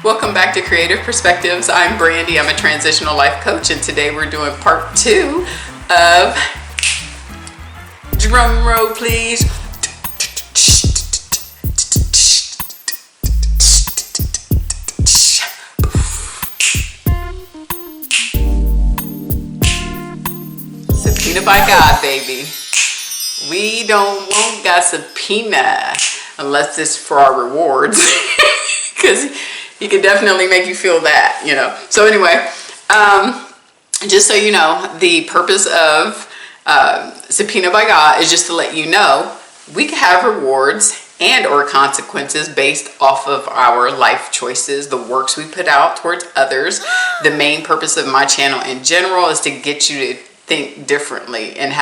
Welcome back to Creative Perspectives. I'm Brandy. I'm a transitional life coach, and today we're doing part 2 of, drum roll please, subpoena by God, baby. We don't want God subpoena unless it's for our rewards, because he could definitely make you feel that, you know. So anyway, just so you know, the purpose of subpoena by God is just to let you know we can have rewards and or consequences based off of our life choices, the works we put out towards others. The main purpose of my channel in general is to get you to think differently and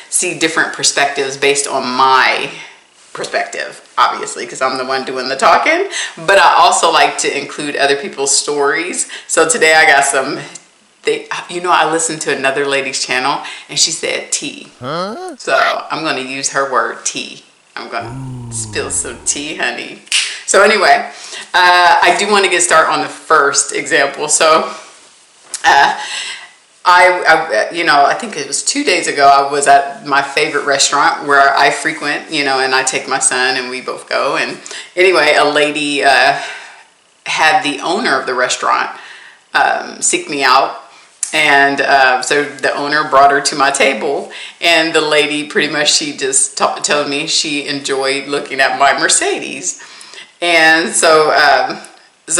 see different perspectives based on my perspective, obviously, because I'm the one doing the talking, but I also like to include other people's stories. So today I got I listened to another lady's channel and she said tea. So I'm going to use her word tea. I'm going to spill some tea, honey. So anyway, I do want to get started on the first example. So I think it was 2 days ago, I was at my favorite restaurant where I frequent, and I take my son and we both go. And anyway, a lady had the owner of the restaurant seek me out. And so the owner brought her to my table, and the lady pretty much, she just told me she enjoyed looking at my Mercedes. And so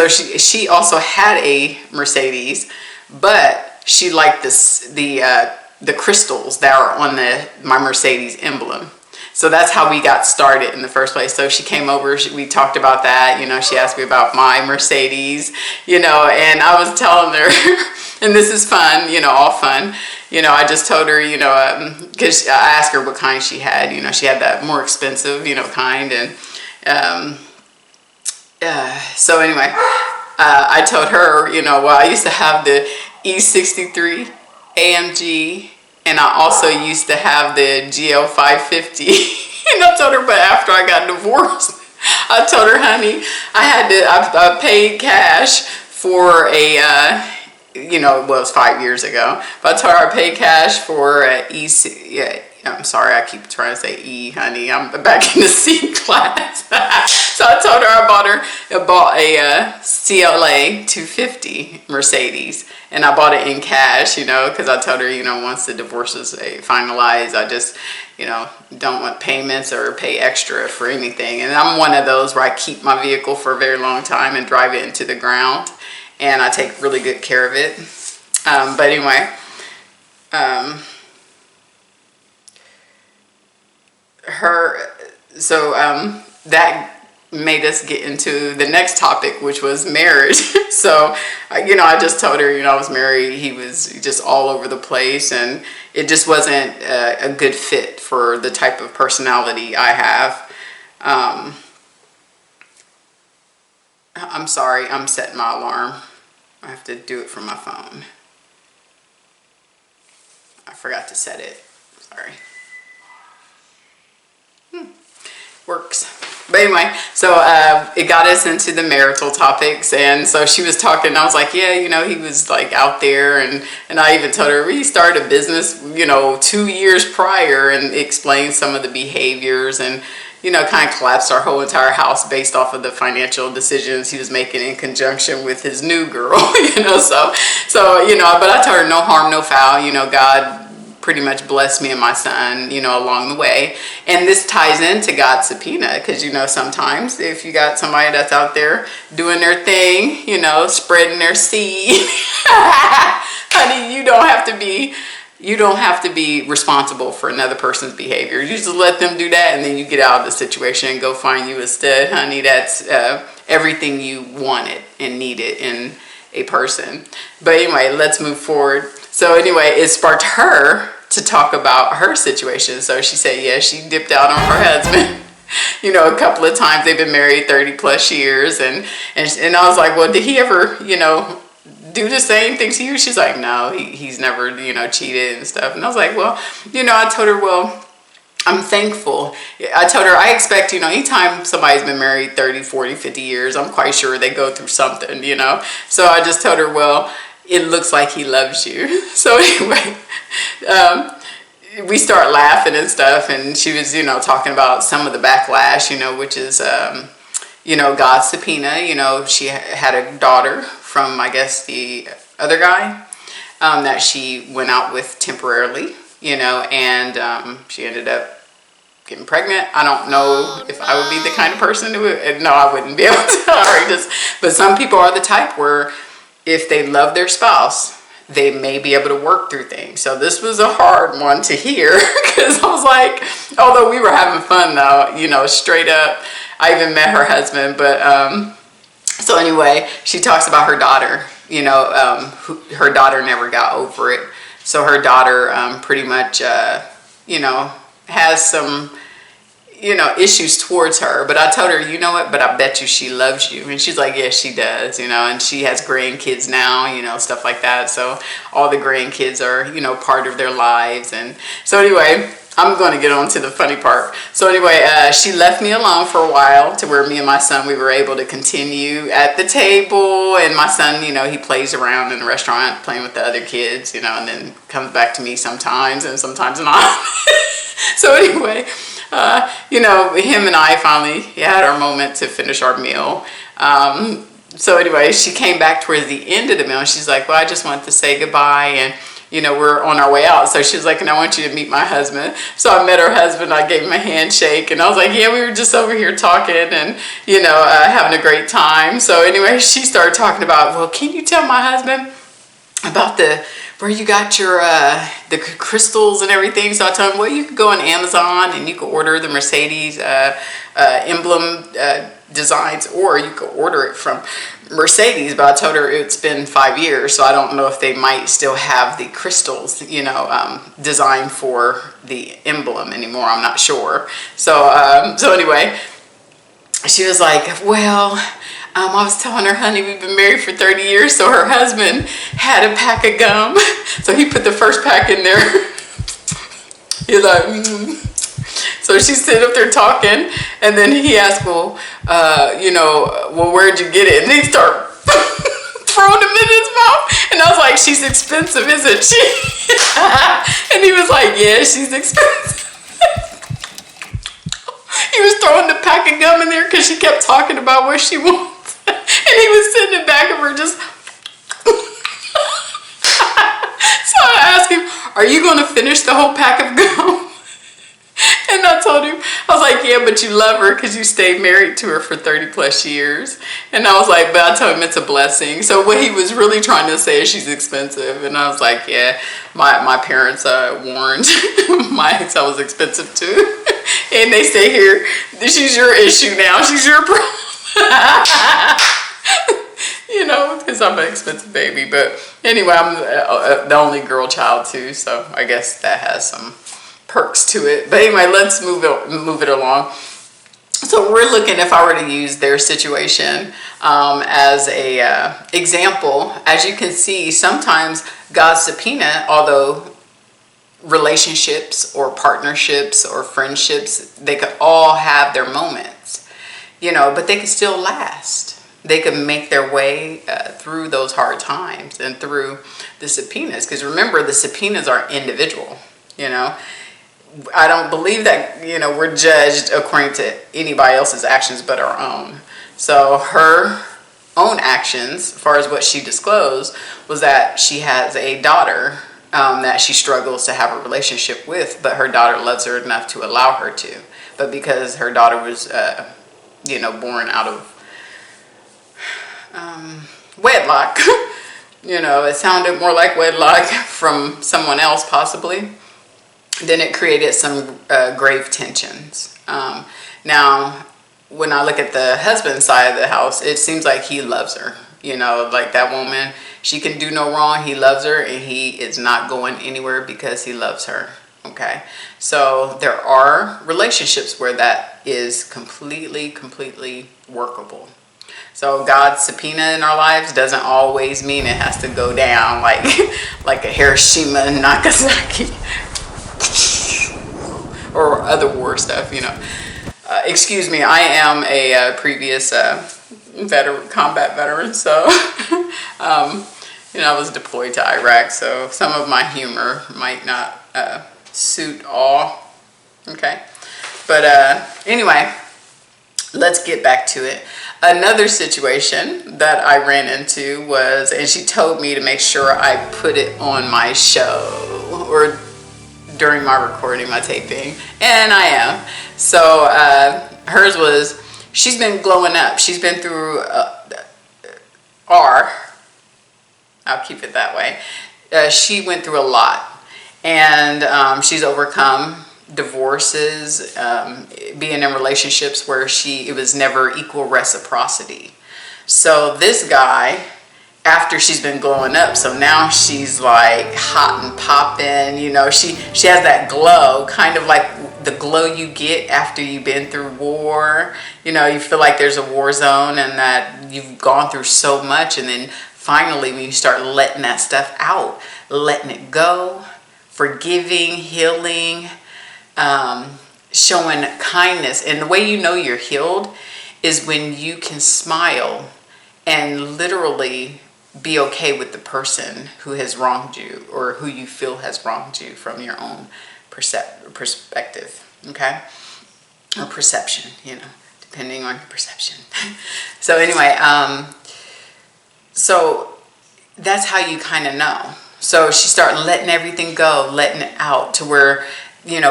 she also had a Mercedes, but she liked the crystals that are on my Mercedes emblem. So that's how we got started in the first place. So she came over, we talked about that, she asked me about my Mercedes, and I was telling her, and this is fun, all fun. I just told her, because I asked her what kind she had. She had that more expensive, kind. And so anyway, I told her, I used to have the E63 AMG, and I also used to have the GL 550. And I told her, but after I got divorced, I told her, honey, I paid cash for it was 5 years ago, but I told her I paid cash for I'm sorry, I keep trying to say E, honey. I'm back in the C class. So I told her I bought a CLA 250 Mercedes, and I bought it in cash, because I told her, once the divorce is finalized, I just, don't want payments or pay extra for anything. And I'm one of those where I keep my vehicle for a very long time and drive it into the ground, and I take really good care of it. But anyway, that made us get into the next topic, which was marriage. So, I just told her, I was married. He was just all over the place, and it just wasn't a good fit for the type of personality I have. I'm sorry, I'm setting my alarm. I have to do it from my phone. I forgot to set it. Sorry. Works. But anyway, so it got us into the marital topics, and so she was talking, and I was like, yeah, he was like out there, and I even told her we started a business, 2 years prior, and explained some of the behaviors, and kind of collapsed our whole entire house based off of the financial decisions he was making in conjunction with his new girl, so but I told her no harm, no foul, God pretty much blessed me and my son, along the way. And this ties into God's subpoena, because, sometimes if you got somebody that's out there doing their thing, spreading their seed, honey, you don't have to be responsible for another person's behavior. You just let them do that, and then you get out of the situation and go find you a stud, honey, that's everything you wanted and needed in a person. But anyway, let's move forward. So anyway, it sparked her to talk about her situation. So she said, yeah, she dipped out on her husband, a couple of times. They've been married 30 plus years. And I was like, well, did he ever, do the same thing to you? She's like, no, he's never, cheated and stuff. And I was like, well, I told her, well, I'm thankful. I told her, I expect, anytime somebody's been married 30, 40, 50 years, I'm quite sure they go through something. So I just told her, well, it looks like he loves you. So anyway, we start laughing and stuff, and she was, talking about some of the backlash, which is, God's subpoena. She had a daughter from, I guess, the other guy that she went out with temporarily, and she ended up getting pregnant. I don't know if I would be the kind of person who would, no, I wouldn't be able to already but some people are the type where if they love their spouse, they may be able to work through things. So this was a hard one to hear because I was like, although we were having fun though, straight up. I even met her husband, but so anyway, she talks about her daughter, her daughter never got over it. So her daughter pretty much, has some, issues towards her. But I told her, you know what, but I bet you she loves you. And she's like, yes, she does, and she has grandkids now, stuff like that. So all the grandkids are, part of their lives. And so anyway, I'm going to get on to the funny part. So anyway, she left me alone for a while to where me and my son, we were able to continue at the table. And my son, he plays around in the restaurant playing with the other kids, and then comes back to me sometimes and sometimes not. So anyway, him and I finally had our moment to finish our meal. So anyway, she came back towards the end of the meal and she's like, well, I just wanted to say goodbye. And we're on our way out. So she was like, and I want you to meet my husband. So I met her husband. I gave him a handshake. And I was like, yeah, we were just over here talking and, having a great time. So anyway, she started talking about, well, can you tell my husband about where you got your the crystals and everything? So I told him, well, you could go on Amazon and you could order the Mercedes emblem designs, or you could order it from Mercedes. But I told her it's been 5 years, so I don't know if they might still have the crystals, designed for the emblem anymore. I'm not sure. So so anyway, she was like, well, I was telling her, honey, we've been married for 30 years. So her husband had a pack of gum. So he put the first pack in there. He's like, So she's sitting up there talking. And then he asked, well, well, where'd you get it? And he started throwing them in his mouth. And I was like, she's expensive, isn't she? And he was like, yeah, she's expensive. He was throwing the pack of gum in there because she kept talking about what she wants. And he was sitting in the back of her just... So I asked him, are you going to finish the whole pack of gum? And I told him, I was like, yeah, but you love her because you stayed married to her for 30 plus years. And I was like, but I told him it's a blessing. So what he was really trying to say is she's expensive. And I was like, yeah, my parents warned my ex I was expensive too. And they say here, she's your issue now. She's your problem. Because I'm an expensive baby. But anyway, I'm the only girl child too. So I guess that has some perks to it. But anyway, let's move it along. So we're looking, if I were to use their situation as a example, as you can see, sometimes God's subpoena, although relationships or partnerships or friendships, they could all have their moments, but they can still last. They can make their way through those hard times and through the subpoenas. Because remember, the subpoenas are individual, I don't believe that, we're judged according to anybody else's actions but our own. So her own actions, as far as what she disclosed, was that she has a daughter that she struggles to have a relationship with, but her daughter loves her enough to allow her to. But because her daughter was, born out of wedlock, it sounded more like wedlock from someone else possibly, then it created some grave tensions. Now, when I look at the husband's side of the house, it seems like he loves her. Like that woman, she can do no wrong. He loves her and he is not going anywhere because he loves her. Okay. So there are relationships where that is completely workable. So God's subpoena in our lives doesn't always mean it has to go down like a Hiroshima and Nagasaki. or other war stuff, excuse me, I am a previous combat veteran, so I was deployed to Iraq, so some of my humor might not suit all. Okay, but anyway, let's get back to it. Another situation that I ran into was, and she told me to make sure I put it on my show or during my recording, my taping, and I am. So hers was, she's been glowing up. She's been through I'll keep it that way. She went through a lot, and she's overcome divorces, being in relationships where it was never equal reciprocity. So this guy, after she's been glowing up, so now she's like hot and popping, she has that glow, kind of like the glow you get after you've been through war. You feel like there's a war zone and that you've gone through so much, and then finally when you start letting that stuff out, letting it go, forgiving, healing, showing kindness. And the way you know you're healed is when you can smile and literally be okay with the person who has wronged you or who you feel has wronged you from your own perspective, okay? Or perception, depending on your perception. So anyway, so that's how you kind of know. So she started letting everything go, letting it out, to where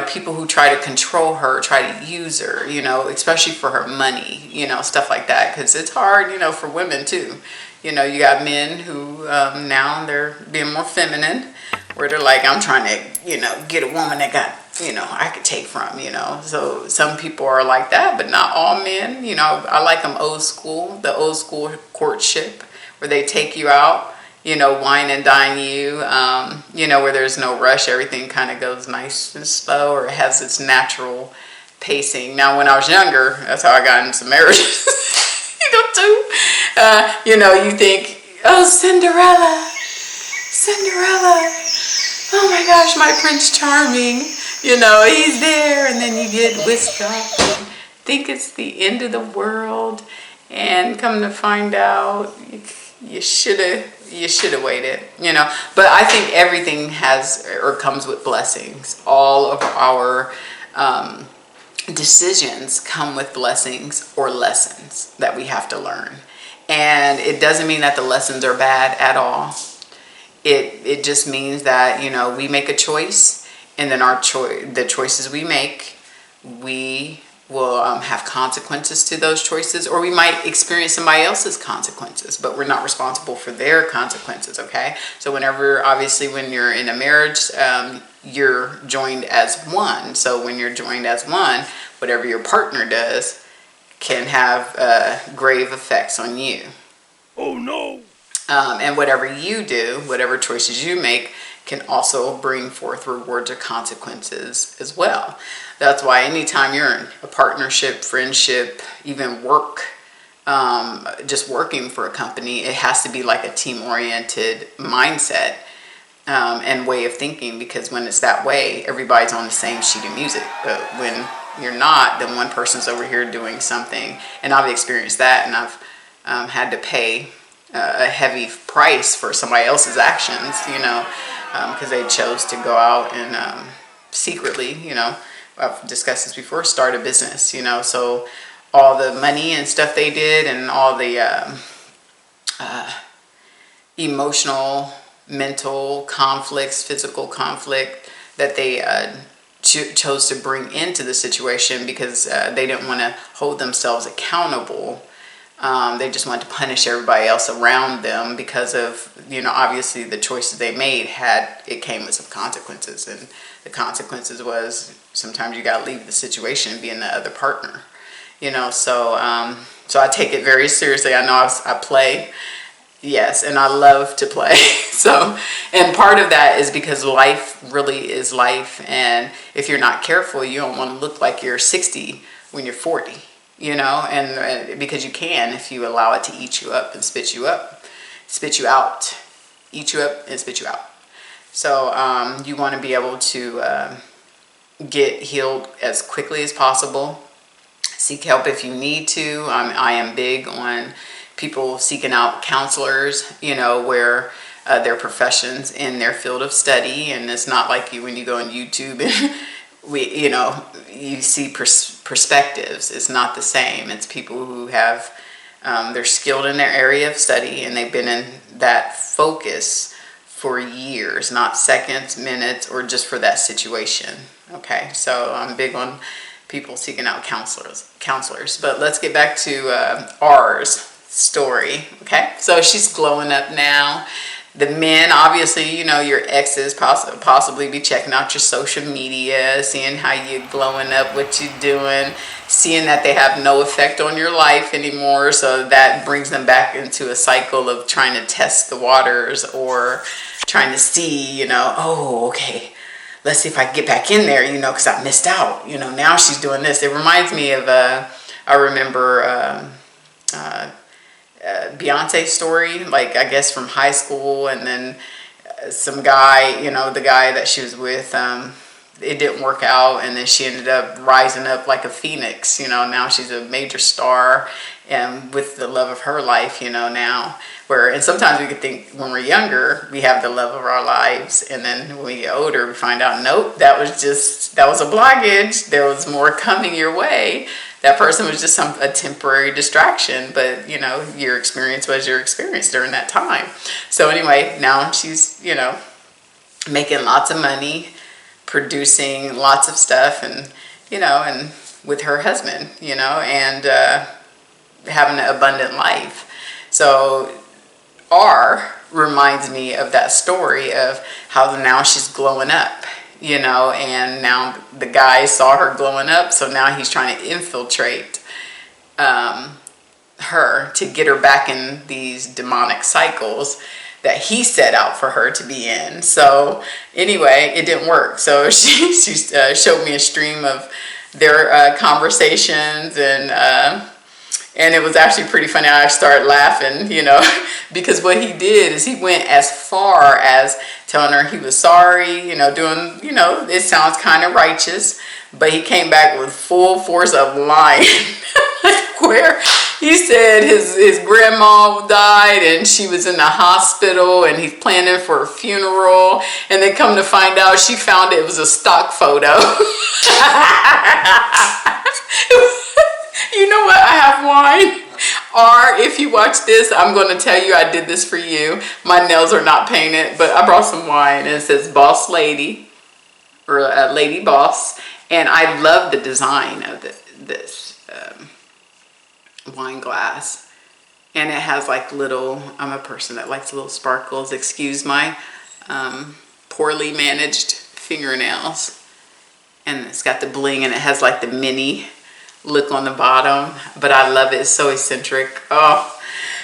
people who try to control her, try to use her, especially for her money, stuff like that. Because it's hard, for women too. You got men who now they're being more feminine, where they're like, I'm trying to, get a woman that got, I could take from, So some people are like that, but not all men. I like them old school, the old school courtship, where they take you out, wine and dine you, where there's no rush. Everything kind of goes nice and slow, or it has its natural pacing. Now, when I was younger, that's how I got into marriages. Too. You think, oh, Cinderella. Oh my gosh, my Prince Charming. He's there, and then you get whisked off and think it's the end of the world, and come to find out you should have waited, But I think everything has or comes with blessings. All of our decisions come with blessings or lessons that we have to learn. And it doesn't mean that the lessons are bad at all. It just means that, we make a choice, and then the choices we make, we will have consequences to those choices, or we might experience somebody else's consequences, but we're not responsible for their consequences, okay? So when you're in a marriage, you're joined as one. So when you're joined as one, whatever your partner does can have grave effects on you. Oh no! And whatever you do, whatever choices you make, can also bring forth rewards or consequences as well. That's why anytime you're in a partnership, friendship, even work, just working for a company, it has to be like a team-oriented mindset and way of thinking, because when it's that way, everybody's on the same sheet of music. But when you're not, then one person's over here doing something. And I've experienced that, and I've had to pay a heavy price for somebody else's actions, because they chose to go out and secretly, I've discussed this before, start a business, so all the money and stuff they did, and all the emotional, mental conflicts, physical conflict that they chose to bring into the situation, because they didn't want to hold themselves accountable. They just wanted to punish everybody else around them because of, obviously the choices they made came with some consequences. And the consequences was sometimes you got to leave the situation and be in the other partner, so I take it very seriously. I know I play, yes, and I love to play. So, and part of that is because life really is life. And if you're not careful, you don't want to look like you're 60 when you're 40. And because you can, if you allow it to eat you up and spit you out, eat you up and spit you out. So you want to be able to get healed as quickly as possible. Seek help if you need to. I am big on people seeking out counselors, you know, where their professions in their field of study, and it's not like when you go on YouTube and you see perspectives. It's not the same. It's people who have they're skilled in their area of study, and they've been in that focus for years, not seconds, minutes, or just for that situation. Okay, so I'm big on people seeking out counselors. But let's get back to R's story. Okay, so she's glowing up now. The men, obviously, you know, your exes possibly be checking out your social media, seeing how you're glowing up, what you're doing, seeing that they have no effect on your life anymore. So that brings them back into a cycle of trying to test the waters, or trying to see, you know, oh, okay, let's see if I can get back in there, you know, because I missed out. You know, now she's doing this. It reminds me of, I remember Beyonce's story, like I guess from high school, and then some guy, you know, the guy that she was with, it didn't work out, and then she ended up rising up like a phoenix. You know, now she's a major star, and with the love of her life, you know, now and sometimes we could think when we're younger we have the love of our lives, and then when we get older we find out, nope, that was a blockage. There was more coming your way. That person was just a temporary distraction, but you know, your experience was your experience during that time. So anyway, now she's, you know, making lots of money, producing lots of stuff, and you know, and with her husband, you know, and having an abundant life. So R reminds me of that story of how now she's glowing up, you know, and now the guy saw her glowing up, so now he's trying to infiltrate her to get her back in these demonic cycles that he set out for her to be in. So anyway, it didn't work. So she showed me a stream of their conversations, and it was actually pretty funny. I started laughing, you know, because what he did is he went as far as telling her he was sorry, you know, doing, you know, it sounds kind of righteous, but he came back with full force of lying. Where he said his grandma died and she was in the hospital and he's planning for a funeral, and then come to find out she found it was a stock photo. You know what? I have wine. Or if you watch this, I'm going to tell you I did this for you. My nails are not painted, but I brought some wine, and it says Boss Lady, or Lady Boss. And I love the design of this wine glass. And it has like little, I'm a person that likes little sparkles. Excuse my poorly managed fingernails. And it's got the bling, and it has like the mini look on the bottom, but I love it. It's so eccentric. Oh,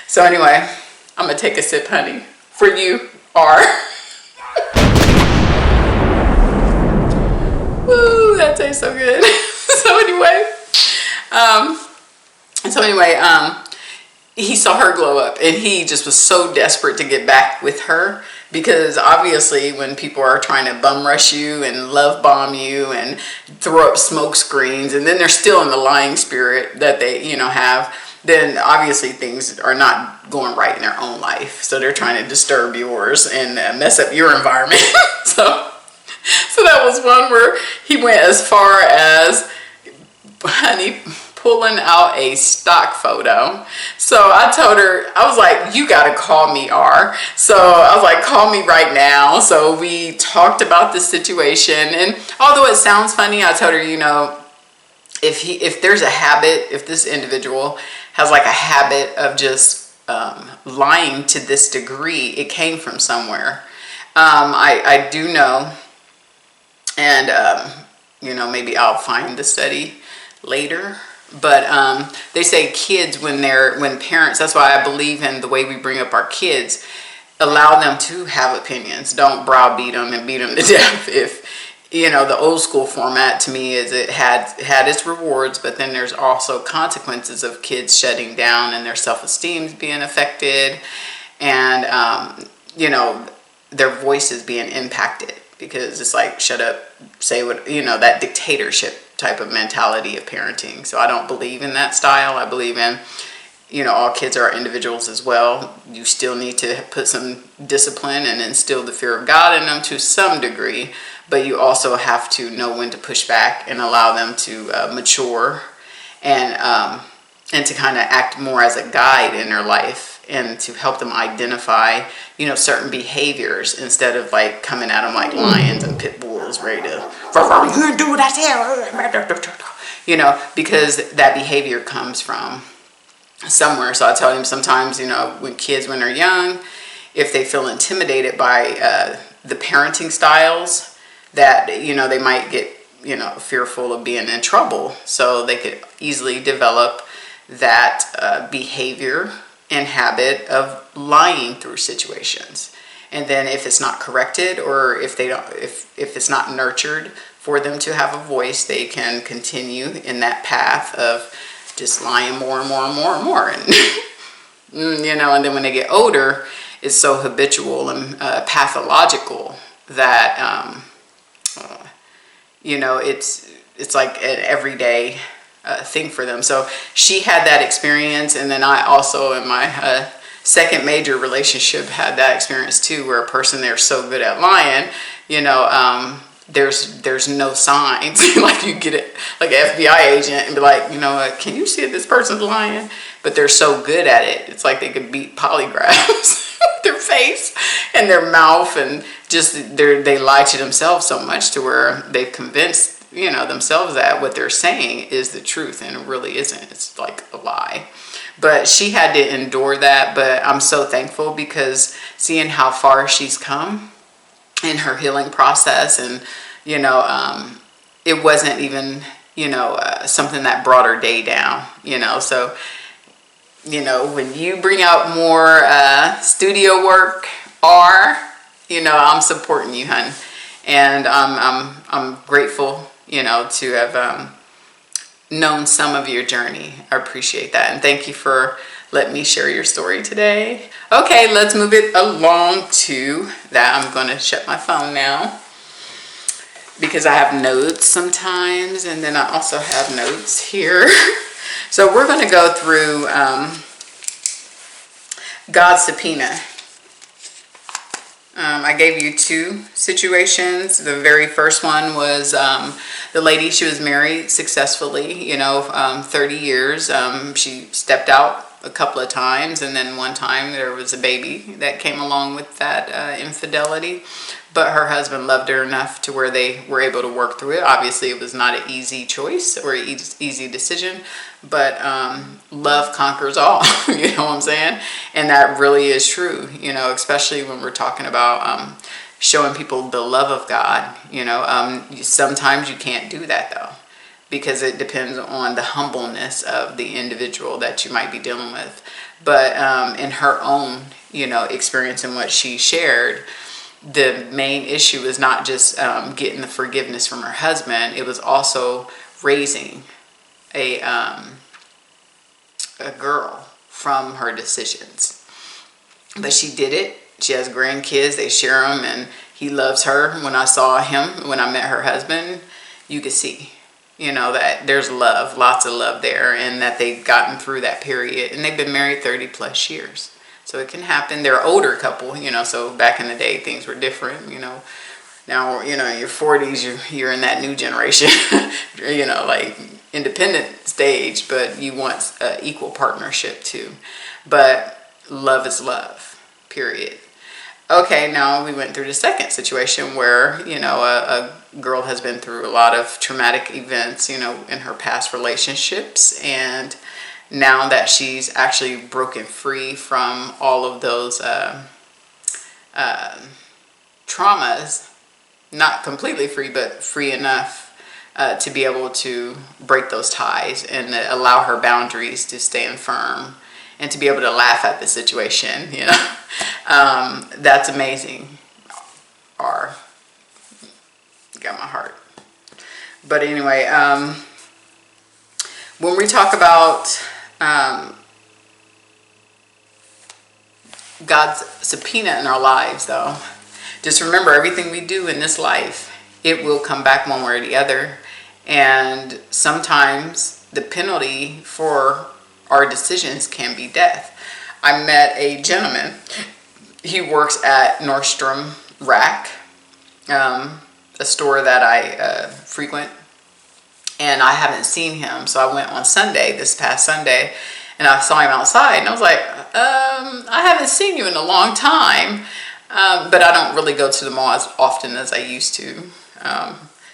so anyway, I'm gonna take a sip, honey, for you. Woo, that tastes so good. So anyway, he saw her glow up, and he just was so desperate to get back with her, because obviously when people are trying to bum rush you and love bomb you and throw up smoke screens, and then they're still in the lying spirit that they, you know, have, then obviously things are not going right in their own life. So they're trying to disturb yours and mess up your environment. So that was one where he went as far as, honey, pulling out a stock photo. So I told her, I was like, you gotta call me, R. So I was like, call me right now. So we talked about the situation, and although it sounds funny, I told her, you know, if there's a habit, if this individual has like a habit of just lying to this degree, it came from somewhere. I do know, and you know, maybe I'll find the study later. But they say kids, when parents, that's why I believe in the way we bring up our kids, allow them to have opinions. Don't browbeat them and beat them to death. If, you know, the old school format to me is it had its rewards, but then there's also consequences of kids shutting down and their self-esteem being affected, and you know, their voices being impacted. because it's like, shut up, say what, that dictatorship type of mentality of parenting. So I don't believe in that style. I believe in, all kids are individuals as well. You still need to put some discipline and instill the fear of God in them to some degree, but you also have to know when to push back and allow them to mature and to kind of act more as a guide in their life, and to help them identify, certain behaviors, instead of like coming at them like lions and pit bulls ready to, you're gonna do what I say, because that behavior comes from somewhere. So I tell them sometimes, when they're young, if they feel intimidated by the parenting styles, that, they might get, fearful of being in trouble. So they could easily develop that behavior and habit of lying through situations. And then if it's not corrected, or if it's not nurtured for them to have a voice, they can continue in that path of just lying more and more and more and more. And, and then when they get older, it's so habitual and pathological that, it's like an everyday thing for them. So she had that experience, and then I also, in my second major relationship, had that experience too, where a person, they're so good at lying, there's no signs. Like, you get it like an FBI agent and be like, can you see if this person's lying? But they're so good at it, it's like they could beat polygraphs with their face and their mouth, and just they lie to themselves so much to where they've convinced themselves that what they're saying is the truth, and it really isn't. It's like a lie. But she had to endure that. But I'm so thankful, because seeing how far she's come in her healing process, and it wasn't even something that brought her day down. So when you bring out more studio work, I'm supporting you, hun, and I'm grateful to have known some of your journey. I appreciate that, and thank you for letting me share your story today. Okay, let's move it along to that. I'm going to shut my phone now, because I have notes sometimes, and then I also have notes here. So we're going to go through God's subpoena. I gave you two situations. The very first one was the lady, she was married successfully, 30 years. She stepped out a couple of times, and then one time there was a baby that came along with that infidelity. But her husband loved her enough to where they were able to work through it. Obviously, it was not an easy choice or an easy decision, but love conquers all, you know what I'm saying? And that really is true, especially when we're talking about showing people the love of God. Sometimes you can't do that, though, because it depends on the humbleness of the individual that you might be dealing with. But in her own, experience and what she shared, the main issue is not just getting the forgiveness from her husband. It was also raising a girl from her decisions. But she did it. She has grandkids. They share them, and he loves her. When I met her husband, you could see, that there's love, lots of love there, and that they've gotten through that period. And they've been married 30 plus years. So it can happen. They're an older couple, so back in the day, things were different, Now, in your 40s, you're in that new generation, like independent stage, but you want equal partnership too. But love is love, period. Okay, now we went through the second situation where, a girl has been through a lot of traumatic events, in her past relationships, and now that she's actually broken free from all of those traumas, not completely free, but free enough to be able to break those ties and allow her boundaries to stand firm and to be able to laugh at the situation, that's amazing. Got my heart. But anyway, when we talk about God's subpoena in our lives, though, just remember, everything we do in this life, it will come back one way or the other. And sometimes the penalty for our decisions can be death. I met a gentleman. He works at Nordstrom Rack, a store that I frequent, and I haven't seen him. So I went on Sunday, this past Sunday, and I saw him outside, and I was like, I haven't seen you in a long time. But I don't really go to the mall as often as I used to.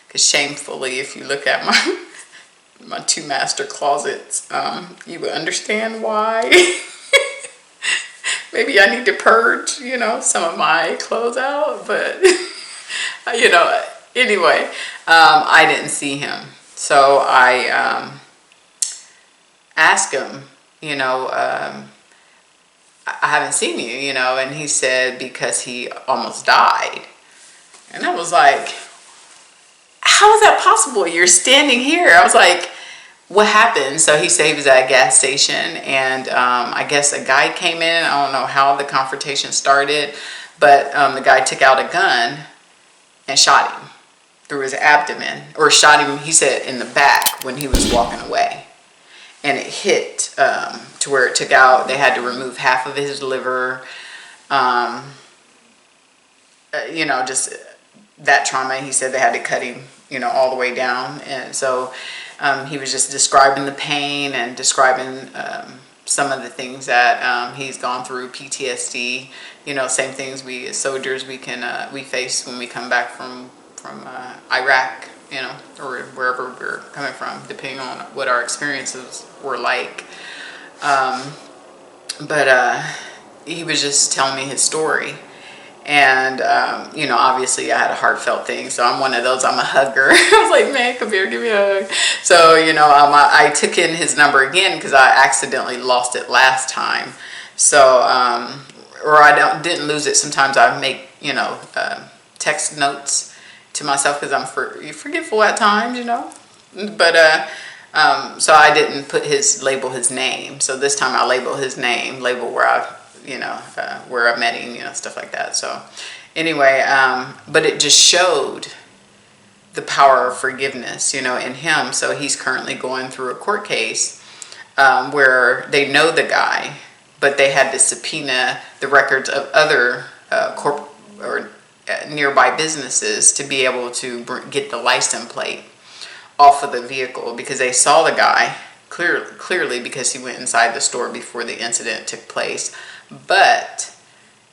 Because shamefully, if you look at my two master closets, you would understand why. Maybe I need to purge, some of my clothes out. But, anyway, I didn't see him. So I asked him, I haven't seen you, and he said because he almost died. And I was like, how is that possible? You're standing here. I was like, what happened? So he said he was at a gas station, and I guess a guy came in. I don't know how the confrontation started, but the guy took out a gun and shot him through his abdomen, or shot him, he said, in the back when he was walking away. And it hit to where it took out. They had to remove half of his liver. Just that trauma. He said they had to cut him, all the way down. And so he was just describing the pain and describing some of the things that he's gone through, PTSD. Same things we as soldiers we face when we come back from Iraq. Or wherever we're coming from, depending on what our experiences were like. But he was just telling me his story. And, obviously I had a heartfelt thing. So I'm one of those, I'm a hugger. I was like, man, come here, give me a hug. So, I took in his number again because I accidentally lost it last time. So, or I didn't lose it. Sometimes I make, text notes to myself because I'm forgetful at times, But so I didn't label his name. So this time I label his name, label where where I met him, stuff like that. So anyway, but it just showed the power of forgiveness, in him. So he's currently going through a court case where they know the guy, but they had to subpoena the records of other nearby businesses to be able to get the license plate off of the vehicle, because they saw the guy clearly because he went inside the store before the incident took place. But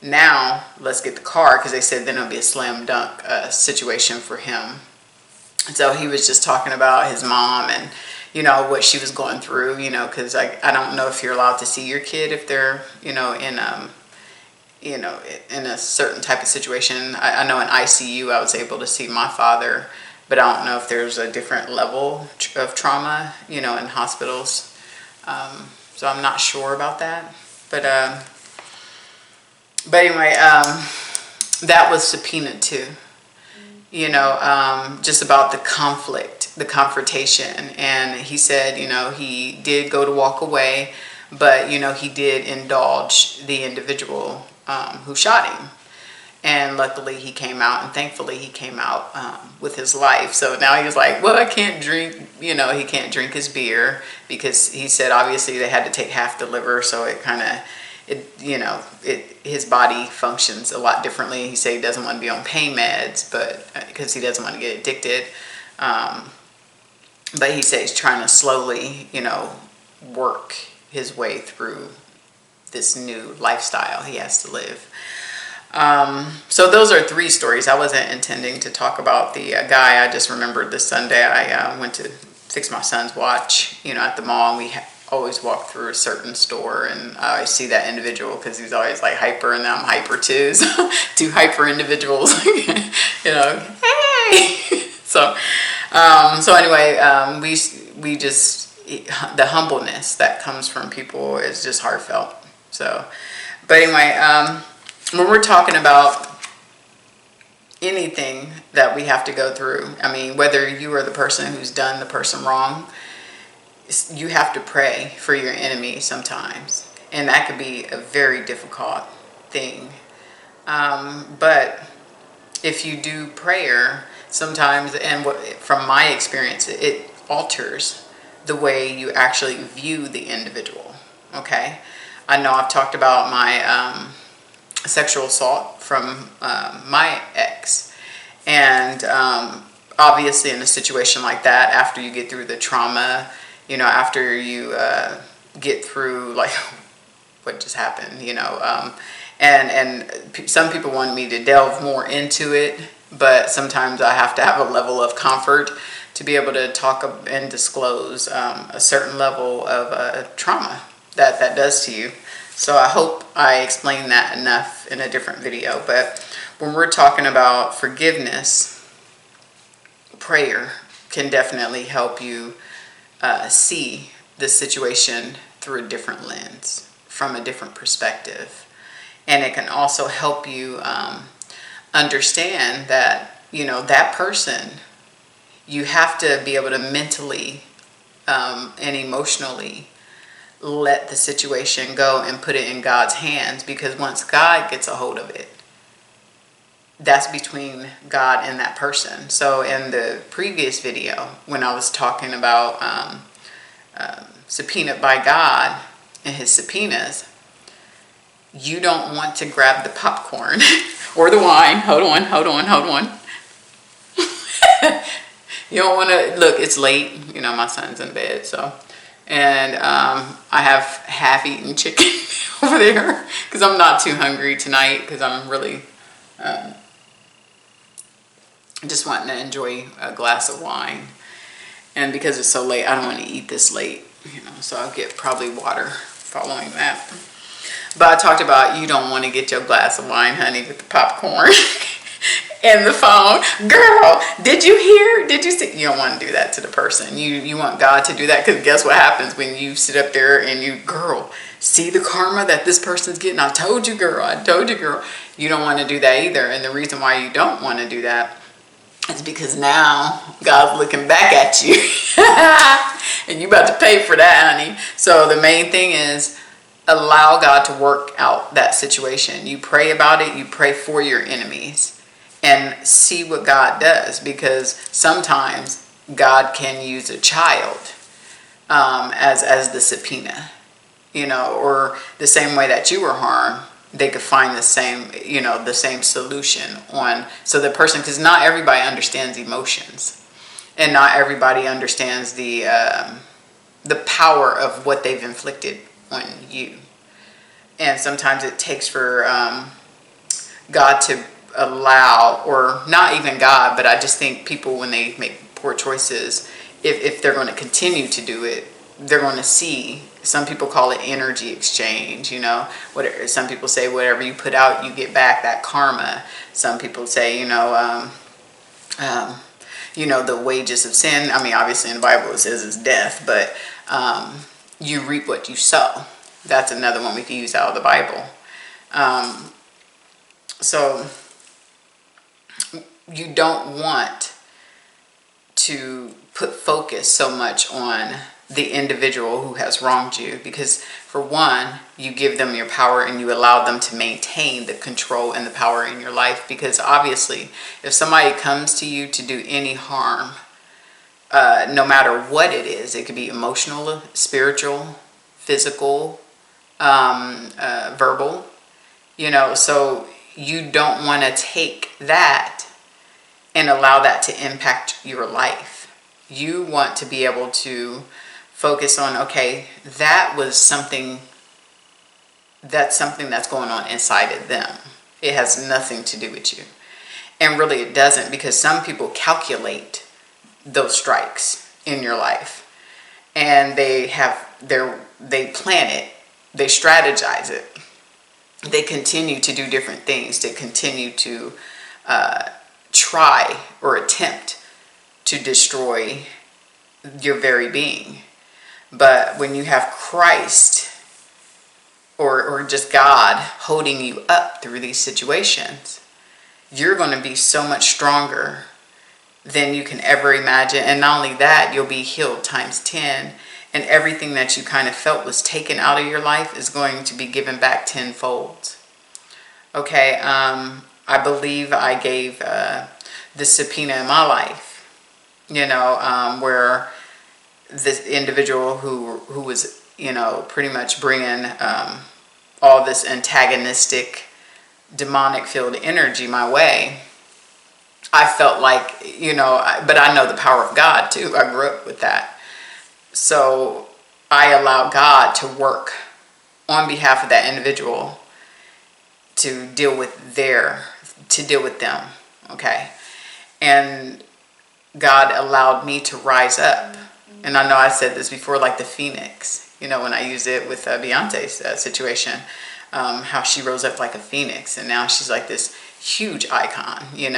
now let's get the car, because they said then it'll be a slam dunk situation for him. So he was just talking about his mom and what she was going through, because I don't know if you're allowed to see your kid if they're in a certain type of situation. I know in ICU I was able to see my father, but I don't know if there's a different level of trauma, in hospitals. So I'm not sure about that. But anyway, that was subpoenaed too. Just about the conflict, the confrontation. And he said, he did go to walk away, but, he did indulge the individual who shot him. And luckily he came out, and thankfully he came out with his life. So now he was like, well, I can't drink, he can't drink his beer, because he said obviously they had to take half the liver, so it kind of, his body functions a lot differently. He said he doesn't want to be on pain meds, but because he doesn't want to get addicted. But he said he's trying to slowly, work his way through this new lifestyle he has to live. So those are 3 stories. I wasn't intending to talk about the guy. I just remembered this Sunday I went to fix my son's watch, at the mall, and we always walk through a certain store, and I see that individual because he's always like hyper, and I'm hyper too. So 2 hyper individuals, hey. So anyway, we just, the humbleness that comes from people is just heartfelt. So, but anyway, when we're talking about anything that we have to go through, I mean, whether you are the person who's done the person wrong, you have to pray for your enemy sometimes. And that could be a very difficult thing. But if you do prayer sometimes, and from my experience, it alters the way you actually view the individual. Okay, I know I've talked about my sexual assault from my ex, and obviously in a situation like that, after you get through the trauma, after you get through like what just happened, and some people want me to delve more into it, but sometimes I have to have a level of comfort to be able to talk and disclose a certain level of trauma that does to you. So I hope I explained that enough in a different video. But when we're talking about forgiveness, prayer can definitely help you see the situation through a different lens, from a different perspective. And it can also help you understand that, that person, you have to be able to mentally and emotionally let the situation go and put it in God's hands, because once God gets a hold of it, that's between God and that person. So in the previous video, when I was talking about subpoenaed by God and his subpoenas, you don't want to grab the popcorn or the wine. Hold on. You don't want to, look, it's late. My son's in bed, so. And I have half-eaten chicken over there because I'm not too hungry tonight, because I'm really just wanting to enjoy a glass of wine. And because it's so late, I don't want to eat this late, so I'll get probably water following that. But I talked about you don't want to get your glass of wine, honey, with the popcorn and the phone. Girl, did you hear? Did you see? You don't want to do that to the person. You want God to do that, because guess what happens when you sit up there and girl, see the karma that this person's getting? I told you, girl. You don't want to do that either. And the reason why you don't want to do that is because now God's looking back at you. And you about to pay for that, honey. So the main thing is, allow God to work out that situation. You pray about it. You pray for your enemies and see what God does, because sometimes God can use a child as the subpoena, or the same way that you were harmed, they could find the same solution on. So the person, because not everybody understands emotions, and not everybody understands the power of what they've inflicted on you. And sometimes it takes for God to allow, or not even God, but I just think people, when they make poor choices, if they're going to continue to do it, they're going to see. Some people call it energy exchange, whatever. Some people say whatever you put out, you get back, that karma. Some people say, the wages of sin. I mean, obviously in the Bible it says it's death, but you reap what you sow. That's another one we can use out of the Bible. So you don't want to put focus so much on the individual who has wronged you, because for one, you give them your power and you allow them to maintain the control and the power in your life. Because obviously, if somebody comes to you to do any harm, no matter what it is, it could be emotional, spiritual, physical, verbal, so you don't want to take that and allow that to impact your life. You want to be able to focus on, okay, that's something that's going on inside of them. It has nothing to do with you. And really it doesn't, because some people calculate those strikes in your life, and they plan it, they strategize it, they continue to do different things, to continue to try or attempt to destroy your very being. But when you have Christ or just God holding you up through these situations, you're going to be so much stronger than you can ever imagine. And not only that, you'll be healed times 10. And everything that you kind of felt was taken out of your life is going to be given back tenfold. Okay, I I believe I gave the subpoena in my life, where this individual who was, pretty much bringing all this antagonistic, demonic filled energy my way. I felt like, but I know the power of God too. I grew up with that. So I allowed God to work on behalf of that individual to deal with them. Okay. And God allowed me to rise up. And I know I said this before, like the phoenix, when I used it with Beyonce's situation, how she rose up like a phoenix, and now she's like this huge icon, and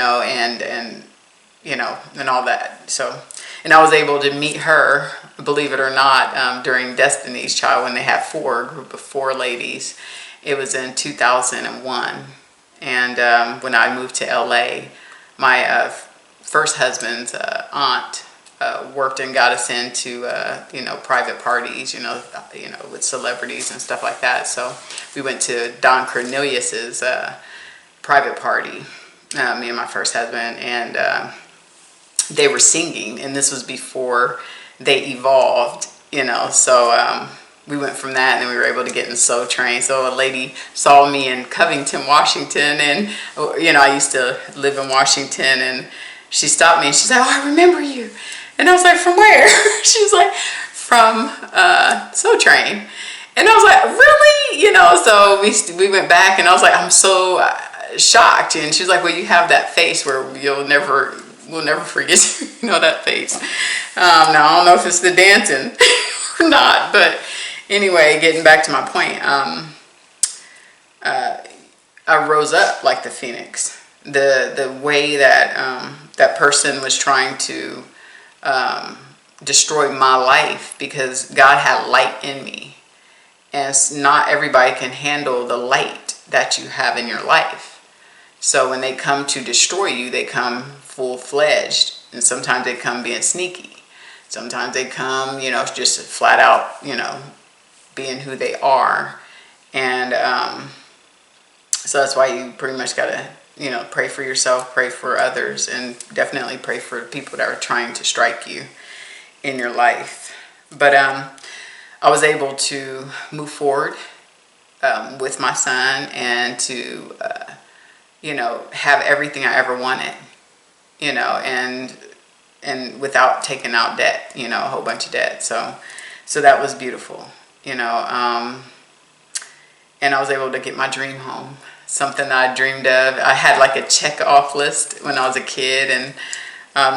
all that. So, and I was able to meet her, believe it or not, during Destiny's Child when they had a group of 4 ladies. It was in 2001. And when I moved to LA, my first husband's aunt worked and got us into private parties, with celebrities and stuff like that. So we went to Don Cornelius's private party, me and my first husband, and they were singing, and this was before they evolved, so we went from that, and then we were able to get in Soul Train. So a lady saw me in Covington, Washington, and I used to live in Washington, and she stopped me and she's like, "Oh, I remember you." And I was like, "From where?" She was like, "From Soul Train." And I was like, "Really?" So we went back, and I was like, I'm so shocked. And she was like, "Well, you have that face where we'll never forget that face." Now I don't know if it's the dancing or not, but anyway, getting back to my point, I rose up like the phoenix. The way that that person was trying to destroy my life, because God had light in me, and not everybody can handle the light that you have in your life. So when they come to destroy you, they come full-fledged, and sometimes they come being sneaky. Sometimes they come, just flat out, being who they are. And so that's why you pretty much got to, pray for yourself, pray for others, and definitely pray for people that are trying to strike you in your life. But I was able to move forward with my son, and to, have everything I ever wanted, and without taking out debt, a whole bunch of debt. So that was beautiful, and I was able to get my dream home, something that I dreamed of. I had like a check off list when I was a kid, and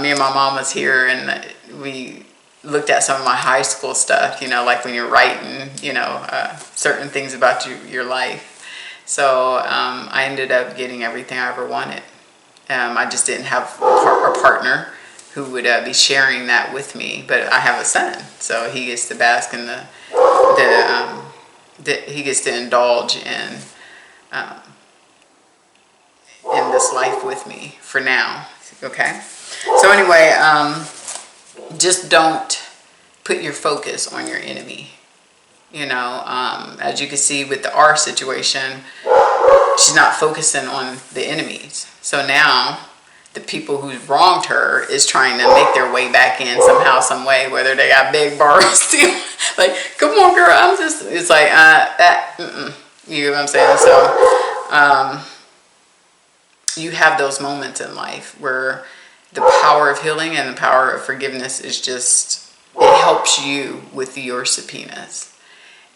me and my mom was here, and we looked at some of my high school stuff, like when you're writing, certain things about your life. So I ended up getting everything I ever wanted. I just didn't have a partner who would be sharing that with me, but I have a son, so he gets to bask in he gets to indulge in this life with me for now. Okay, so anyway, just don't put your focus on your enemy. As you can see with the R situation, she's not focusing on the enemies. So now the people who wronged her is trying to make their way back in somehow, some way, whether they got big bars still. Like, come on, girl, it's like, you know what I'm saying? So, you have those moments in life where the power of healing and the power of forgiveness is just, it helps you with your subpoenas.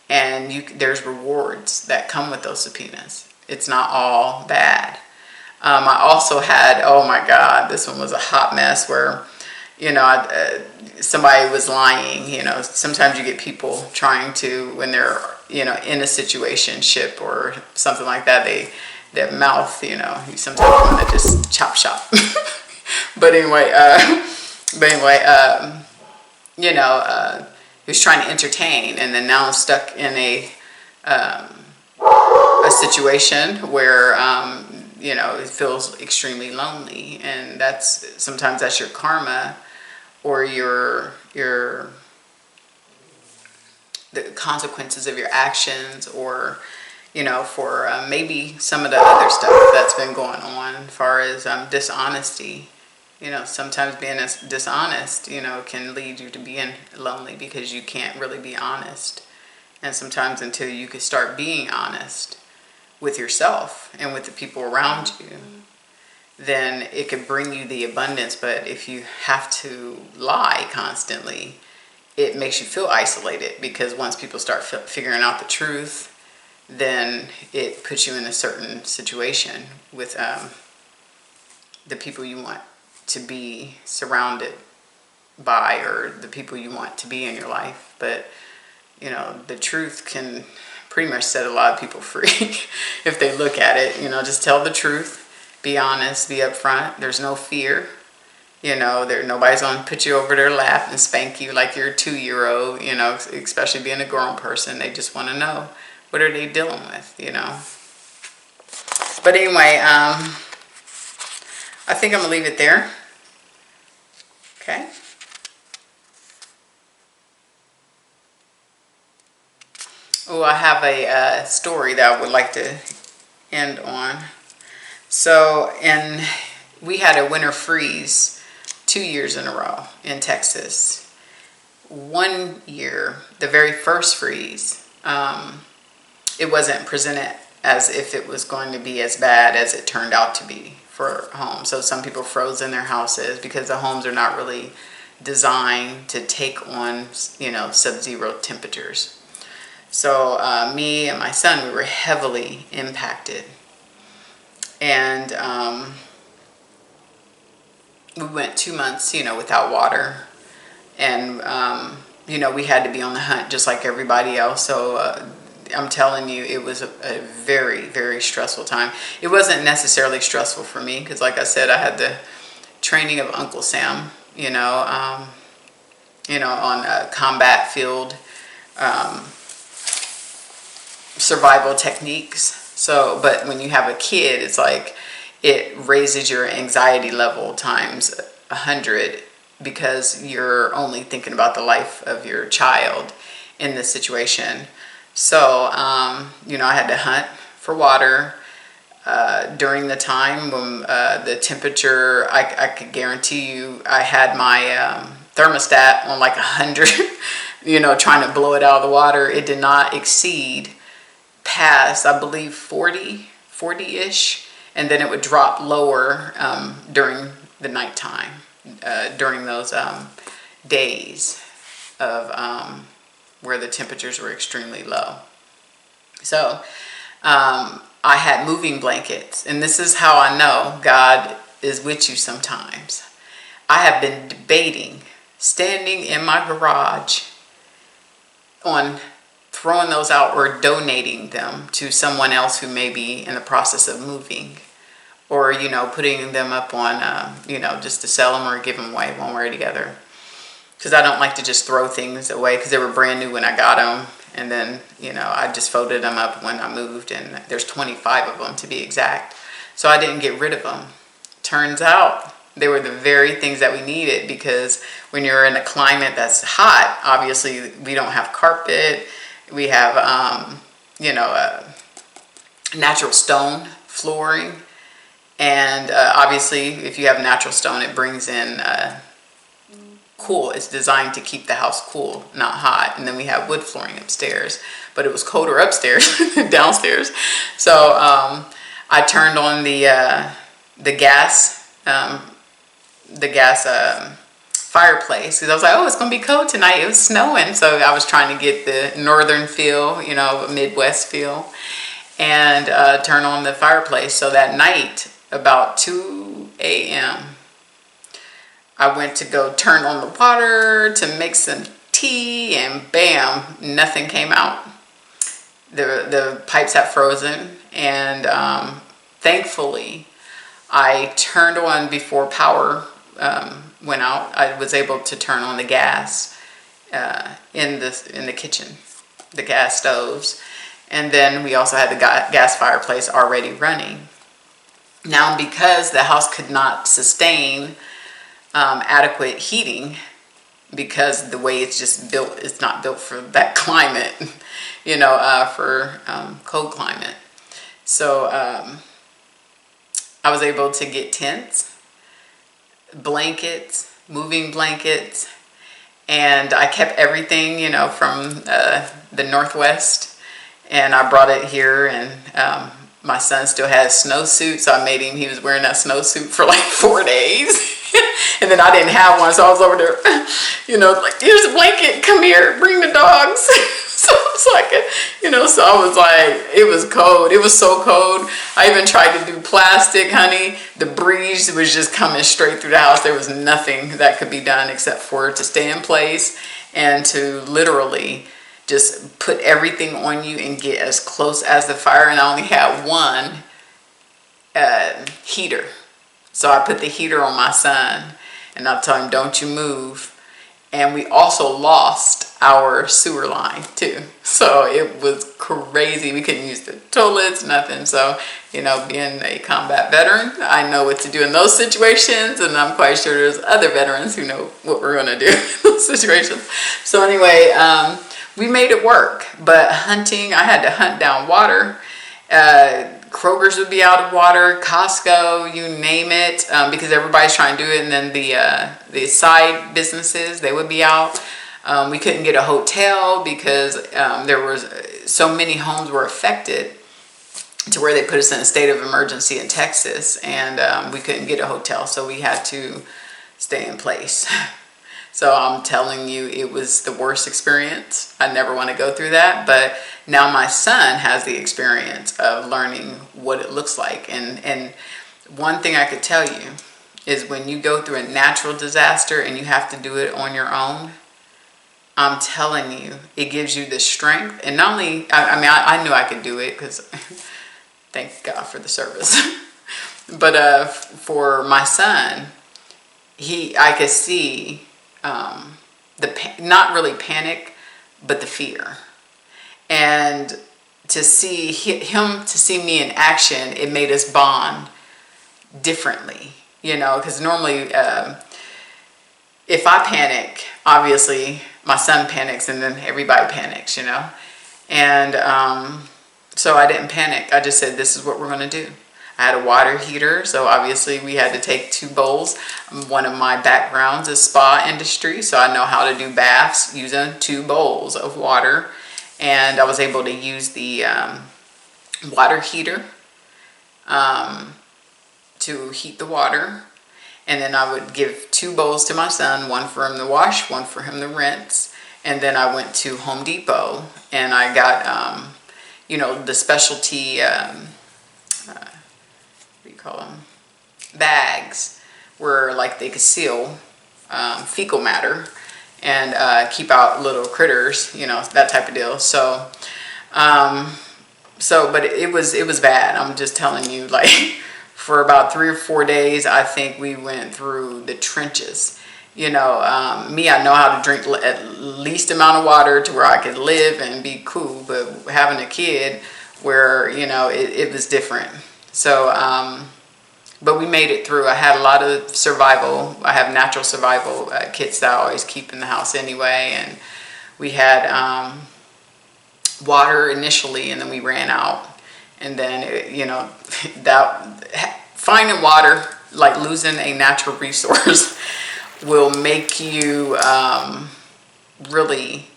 And there's rewards that come with those subpoenas. It's not all bad. I also had, oh my God, this one was a hot mess where, somebody was lying. Sometimes you get people trying to, when they're, in a situationship or something like that, their mouth, you sometimes want to just chop shop. But anyway, he was trying to entertain, and then now I'm stuck in a situation where it feels extremely lonely, and sometimes that's your karma, or the consequences of your actions, or for maybe some of the other stuff that's been going on as far as dishonesty. Sometimes being dishonest, can lead you to being lonely because you can't really be honest. And sometimes until you can start being honest with yourself and with the people around you, then it could bring you the abundance. But if you have to lie constantly, it makes you feel isolated, because once people start figuring out the truth, then it puts you in a certain situation with the people you want to be surrounded by, or the people you want to be in your life. But the truth can pretty much set a lot of people free if they look at it. Just tell the truth, be honest, be upfront. There's no fear. Nobody's gonna put you over their lap and spank you like you're a 2-year-old. Especially being a grown person, they just want to know what are they dealing with. But anyway, I think I'm gonna leave it there. Okay. Oh, I have a story that I would like to end on. So, we had a winter freeze 2 years in a row in Texas. One year, the very first freeze, it wasn't presented as if it was going to be as bad as it turned out to be for homes. So some people froze in their houses because the homes are not really designed to take on, sub-zero temperatures. So me and my son, we were heavily impacted. And we went 2 months, without water. And, we had to be on the hunt just like everybody else. So I'm telling you, it was a very, very stressful time. It wasn't necessarily stressful for me because, like I said, I had the training of Uncle Sam, on a combat field, survival techniques. So, but when you have a kid, it's like it raises your anxiety level times 100, because you're only thinking about the life of your child in this situation. So, I had to hunt for water during the time when the temperature, I could guarantee you, I had my thermostat on like 100, trying to blow it out of the water. It did not exceed past, I believe, 40-ish, and then it would drop lower during the nighttime, during those days of where the temperatures were extremely low. So I had moving blankets, and this is how I know God is with you sometimes. I have been debating standing in my garage on throwing those out or donating them to someone else who may be in the process of moving, or putting them up on just to sell them or give them away one way or the other, because I don't like to just throw things away, because they were brand new when I got them, and then I just folded them up when I moved, and there's 25 of them to be exact. So I didn't get rid of them. Turns out they were the very things that we needed, because when you're in a climate that's hot, obviously we don't have carpet. We have, natural stone flooring. And obviously, if you have natural stone, it brings in cool. It's designed to keep the house cool, not hot. And then we have wood flooring upstairs. But it was colder upstairs, downstairs. So I turned on the gas, fireplace, because I was like, oh, it's gonna be cold tonight. It was snowing, so I was trying to get the northern feel, Midwest feel, and turn on the fireplace. So that night, about 2 a.m., I went to go turn on the water to make some tea, and bam, nothing came out. The pipes had frozen, and thankfully, I turned on before power went out. I was able to turn on the gas in the kitchen, the gas stoves, and then we also had the gas fireplace already running. Now, because the house could not sustain adequate heating, because the way it's just built, it's not built for that climate, for cold climate. So I was able to get tents, blankets, moving blankets, and I kept everything, from the Northwest, and I brought it here. And my son still has snowsuit, so I made him, he was wearing that snowsuit for like 4 days. And then I didn't have one, so I was over there, like, here's a blanket, come here, bring the dogs. So it's like, so I was like, it was cold. It was so cold. I even tried to do plastic, honey. The breeze was just coming straight through the house. There was nothing that could be done except for to stay in place and to literally just put everything on you and get as close as the fire. And I only had one heater. So I put the heater on my son and I told him, don't you move. And we also lost our sewer line too. So it was crazy. We couldn't use the toilets, nothing. So, being a combat veteran, I know what to do in those situations. And I'm quite sure there's other veterans who know what we're going to do in those situations. So anyway, we made it work. But hunting, I had to hunt down water. Kroger's would be out of water, Costco, you name it, because everybody's trying to do it. And then the side businesses, they would be out. We couldn't get a hotel because there was so many homes were affected to where they put us in a state of emergency in Texas, and we couldn't get a hotel, so we had to stay in place. So I'm telling you, it was the worst experience. I never want to go through that, but now my son has the experience of learning what it looks like. And one thing I could tell you is when you go through a natural disaster and you have to do it on your own, I'm telling you, it gives you the strength. And not only, I knew I could do it because thank God for the service. But for my son, I could see not really panic, but the fear. And to see him, to see me in action, it made us bond differently, because normally if I panic, obviously my son panics and then everybody panics, and so I didn't panic. I just said, this is what we're going to do. I had a water heater, so obviously we had to take 2 bowls. One of my backgrounds is spa industry, so I know how to do baths using 2 bowls of water. And I was able to use the water heater to heat the water. And then I would give 2 bowls to my son, one for him to wash, one for him to rinse. And then I went to Home Depot and I got, the specialty, call them bags, where like they could seal fecal matter and keep out little critters, that type of deal. So but it was bad. I'm just telling you, like, for about 3 or 4 days, I think we went through the trenches. I know how to drink at least amount of water to where I could live and be cool, but having a kid where, it was different. So, but we made it through. I had a lot of survival. I have natural survival kits that I always keep in the house anyway. And we had water initially, and then we ran out. And then, that finding water, like losing a natural resource, will make you really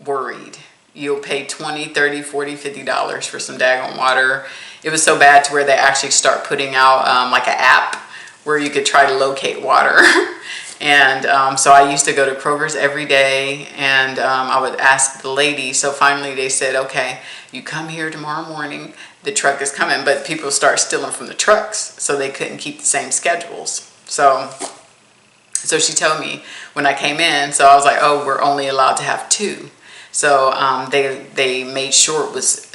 worried. You'll pay $20, $30, $40, $50 for some daggone water. It was so bad to where they actually start putting out like an app where you could try to locate water. And so I used to go to Kroger's every day, and I would ask the lady. So finally they said, okay, you come here tomorrow morning, the truck is coming. But people start stealing from the trucks, so they couldn't keep the same schedules. So she told me when I came in, so I was like, oh, we're only allowed to have 2. So they made sure it was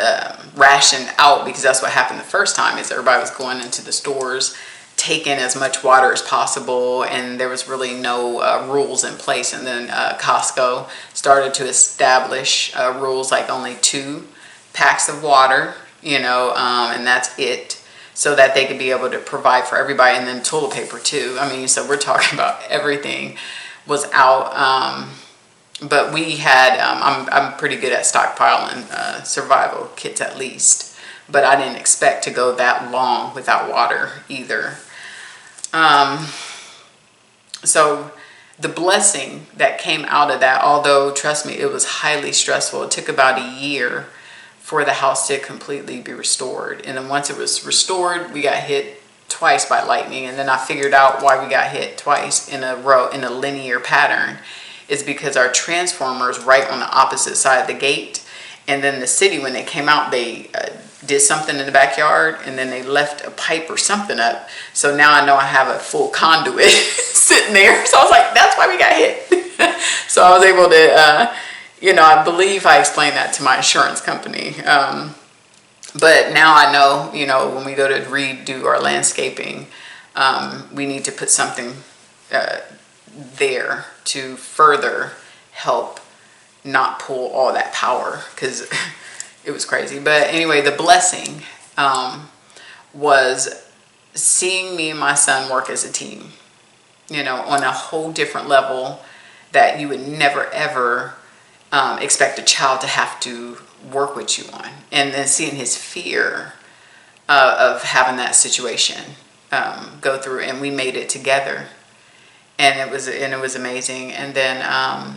rationed out, because that's what happened the first time, is everybody was going into the stores taking as much water as possible, and there was really no rules in place. And then Costco started to establish rules, like only 2 packs of water, and that's it. so that they could be able to provide for everybody, and then toilet paper too. I mean, so we're talking about everything was out. But we had, I'm pretty good at stockpiling survival kits at least, but I didn't expect to go that long without water either. So the blessing that came out of that, although trust me, it was highly stressful. It took about a year for the house to completely be restored. And then once it was restored, we got hit twice by lightning. And then I figured out why we got hit twice in a row, in a linear pattern, is because our transformer is right on the opposite side of the gate. And then the city, when they came out, they did something in the backyard, and then they left a pipe or something up. So now I know I have a full conduit sitting there. So I was like, that's why we got hit. So I was able to, I believe I explained that to my insurance company. But now I know, when we go to redo our landscaping, we need to put something there to further help not pull all that power, because it was crazy. But anyway, the blessing was seeing me and my son work as a team, on a whole different level that you would never ever expect a child to have to work with you on. And then seeing his fear of having that situation go through, and we made it together. And it was amazing. And then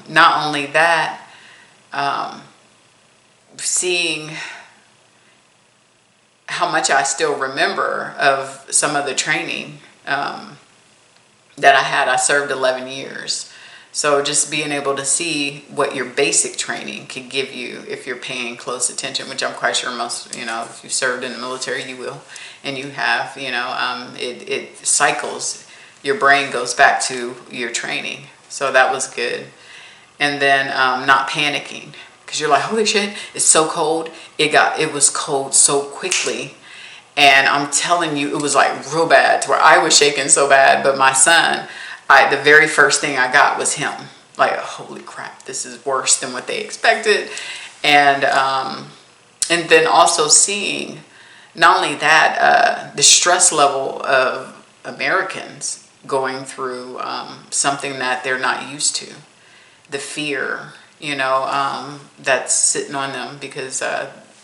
not only that, seeing how much I still remember of some of the training that I had. I served 11 years. So just being able to see what your basic training could give you if you're paying close attention, which I'm quite sure most, if you served in the military, you will. And you have, it cycles. Your brain goes back to your training. So that was good. And then not panicking, because you're like, holy shit, it's so cold. It was cold so quickly. And I'm telling you, it was like real bad to where I was shaking so bad. But my son, the very first thing I got was him. Like, holy crap, this is worse than what they expected. And then also seeing, not only that, the stress level of Americans going through something that they're not used to. The fear, that's sitting on them, because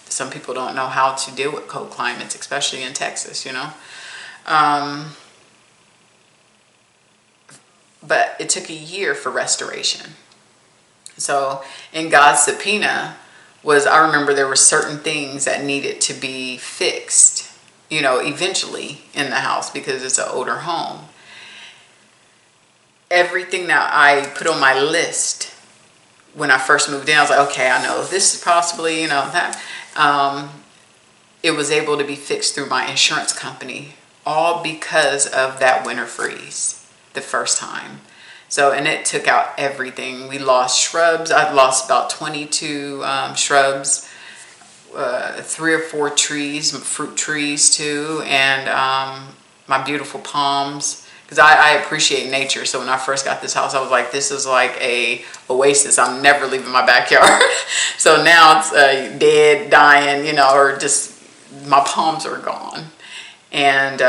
some people don't know how to deal with cold climates, especially in Texas, But it took a year for restoration. So in God's subpoena I remember there were certain things that needed to be fixed, eventually in the house, because it's an older home. Everything that I put on my list when I first moved in, I was like, okay, I know this is possibly, that. It was able to be fixed through my insurance company, all because of that winter freeze the first time. So, and it took out everything. We lost shrubs. I lost about 22 shrubs, 3 or 4 trees, fruit trees too, and my beautiful palms. Because I appreciate nature. So when I first got this house, I was like, this is like a oasis. I'm never leaving my backyard. So now it's dead, dying, or just my palms are gone. And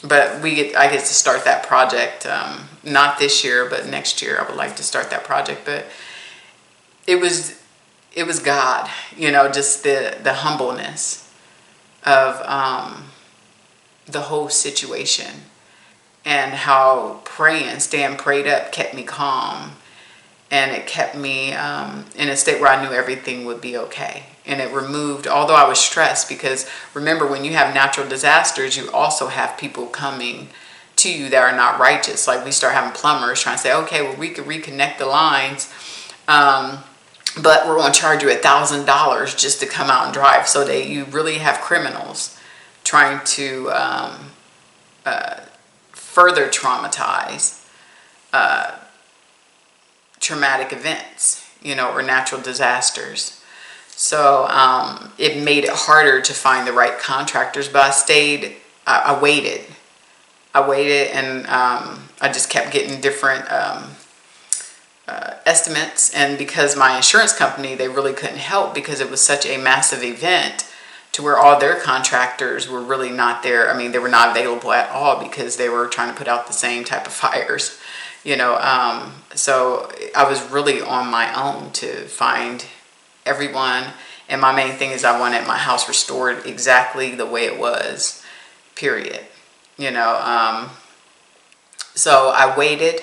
but I get to start that project. Not this year, but next year I would like to start that project. But it was God, just the humbleness of the whole situation. And how staying prayed up kept me calm. And it kept me in a state where I knew everything would be okay. And it removed, although I was stressed, because remember, when you have natural disasters, you also have people coming to you that are not righteous. Like, we start having plumbers trying to say, okay, well, we could reconnect the lines, but we're going to charge you $1,000 just to come out and drive. So you really have criminals trying to further traumatize traumatic events, or natural disasters. So it made it harder to find the right contractors, but I waited, and I just kept getting different estimates. And because my insurance company, they really couldn't help, because it was such a massive event, to to where all their contractors were really not there. I mean, they were not available at all because they were trying to put out the same type of fires, you know. So I was really on my own to find everyone. And my main thing is I wanted my house restored exactly the way it was, period. You know, so I waited,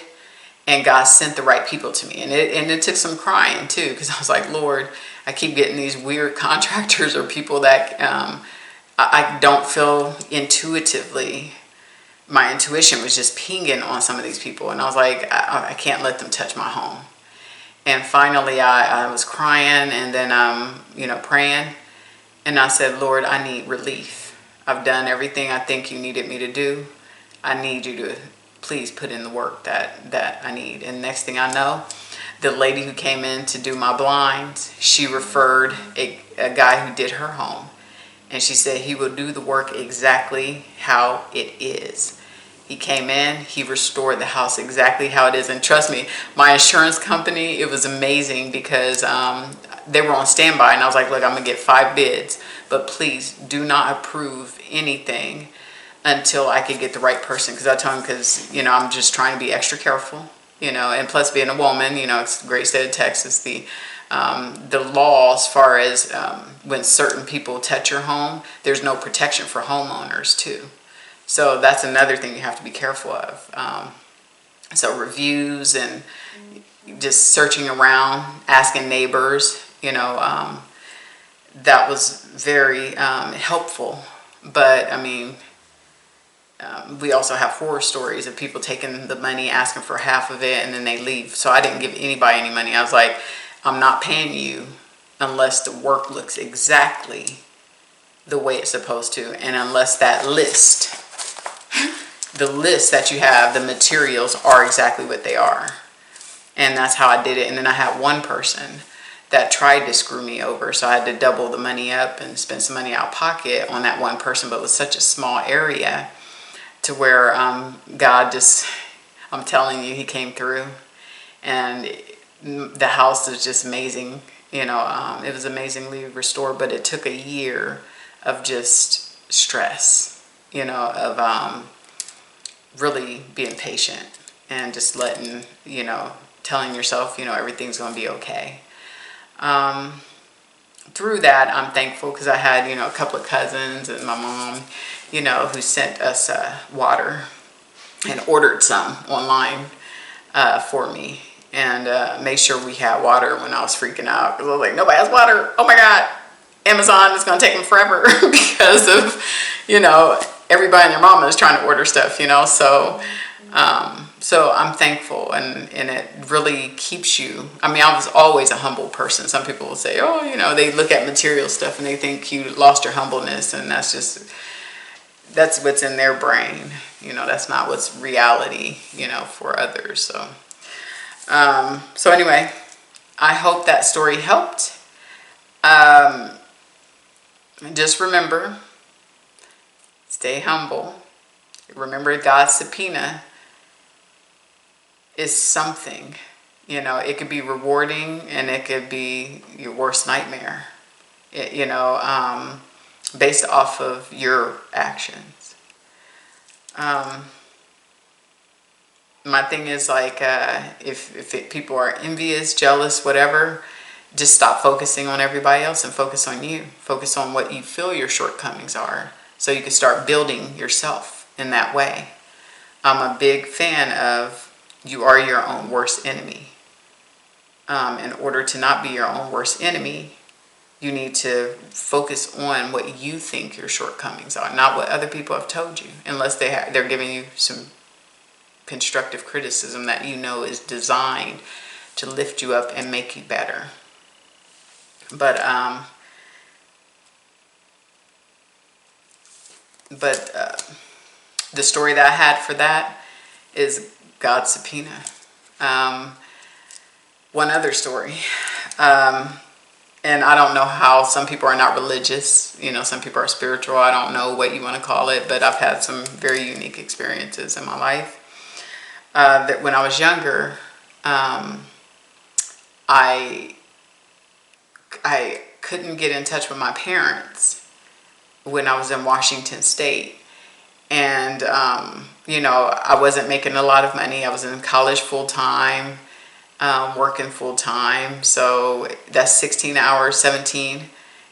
and God sent the right people to me. And it took some crying too, because I was like, Lord, I keep getting these weird contractors or people that I don't feel intuitively. My intuition was just pinging on some of these people. And I was like, I can't let them touch my home. And finally I was crying and then, you know, praying. And I said, Lord, I need relief. I've done everything I think you needed me to do. I need you to please put in the work that I need. And next thing I know, the lady who came in to do my blinds, she referred a guy who did her home. And she said he will do the work exactly how it is. He came in, he restored the house exactly how it is. And trust me, my insurance company, it was amazing because they were on standby. And I was like, look, I'm going to get 5 bids, but please do not approve anything until I could get the right person. Because I told him, because, you know, I'm just trying to be extra careful, you know, and plus being a woman, you know, it's the great state of Texas, the law as far as when certain people touch your home, there's no protection for homeowners too. So that's another thing you have to be careful of. So reviews and just searching around, asking neighbors, you know, that was very helpful. But I mean, we also have horror stories of people taking the money, asking for half of it, and then they leave. So I didn't give anybody any money. I was like, I'm not paying you unless the work looks exactly the way it's supposed to, and unless that list, the list that you have, the materials are exactly what they are. And that's how I did it. And then I had one person that tried to screw me over, so I had to double the money up and spend some money out of pocket on that one person. But it was such a small area to where God just, I'm telling you, he came through. And the house is just amazing. You know, it was amazingly restored, but it took a year of just stress, you know, of really being patient and just letting, you know, telling yourself, you know, everything's going to be okay. Through that, I'm thankful because I had, you know, a couple of cousins and my mom, you know, who sent us water and ordered some online for me. And made sure we had water when I was freaking out. Because I was like, nobody has water. Oh my God. Amazon is going to take them forever because of, you know, everybody and their mama is trying to order stuff, you know. So so I'm thankful, and it really keeps you. I mean, I was always a humble person. Some people will say, oh, you know, they look at material stuff and they think you lost your humbleness. And that's what's in their brain. You know, that's not what's reality, you know, for others. So. So anyway, I hope that story helped. Just remember, stay humble. Remember, God's subpoena is something. You know, it could be rewarding and it could be your worst nightmare, you know, based off of your actions. My thing is like, if people are envious, jealous, whatever, just stop focusing on everybody else and focus on you. Focus on what you feel your shortcomings are, so you can start building yourself in that way. I'm a big fan of you are your own worst enemy. In order to not be your own worst enemy, you need to focus on what you think your shortcomings are, not what other people have told you, unless they're giving you some constructive criticism that you know is designed to lift you up and make you better. But the story that I had for that is God's subpoena. One other story, and I don't know how some people are not religious, you know, some people are spiritual. I don't know what you want to call it, but I've had some very unique experiences in my life. That when I was younger, I couldn't get in touch with my parents when I was in Washington State. And, I wasn't making a lot of money. I was in college full time, working full time. So that's 16 hours, 17.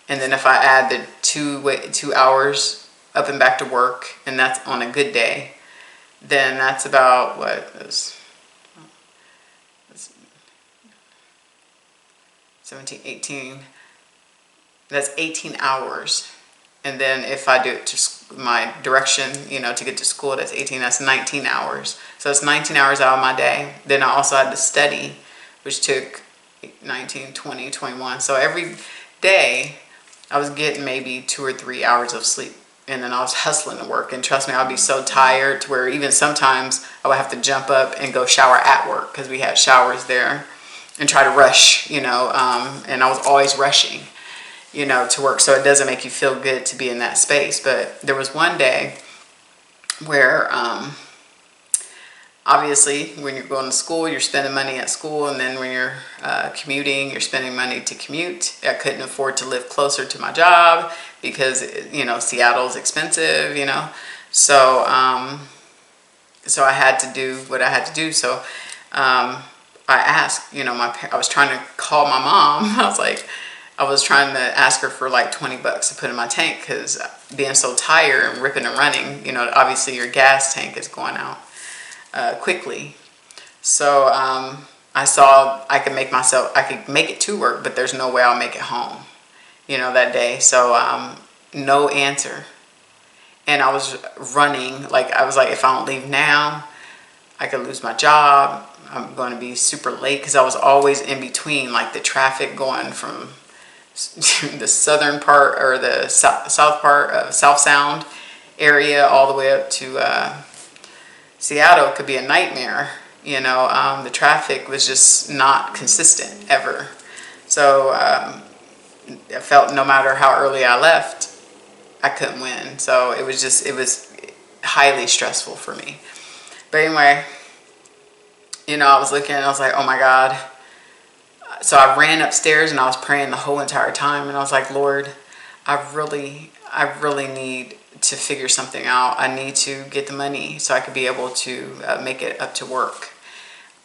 And then if I add the 2 hours up and back to work, and that's on a good day, then that's about what is 17, 18. That's 18 hours. And then if I do it to my direction, to get to school, that's 18, that's 19 hours. So it's 19 hours out of my day. Then I also had to study, which took 19, 20, 21. So every day I was getting maybe 2 or 3 hours of sleep. And then I was hustling to work. And trust me, I'd be so tired to where even sometimes I would have to jump up and go shower at work because we had showers there, and try to rush, and I was always rushing, to work. So it doesn't make you feel good to be in that space. But there was one day where, obviously, when you're going to school, you're spending money at school. And then when you're commuting, you're spending money to commute. I couldn't afford to live closer to my job because, Seattle's expensive, So, so I had to do what I had to do. So I asked, I was trying to call my mom. I was trying to ask her for like $20 to put in my tank because being so tired and ripping and running, obviously your gas tank is going out quickly. So I saw I could make it to work, but there's no way I'll make it home, that day. So no answer. And I was running, I was like, if I don't leave now, I could lose my job. I'm going to be super late because I was always in between, the traffic going from the southern part or the south part of South Sound area all the way up to Seattle could be a nightmare. The traffic was just not consistent ever. So I felt no matter how early I left, I couldn't win. So it was highly stressful for me. But anyway, I was looking and I was like, oh my God. So I ran upstairs and I was praying the whole entire time. And I was like, Lord, I really need to figure something out. I need to get the money so I could be able to make it up to work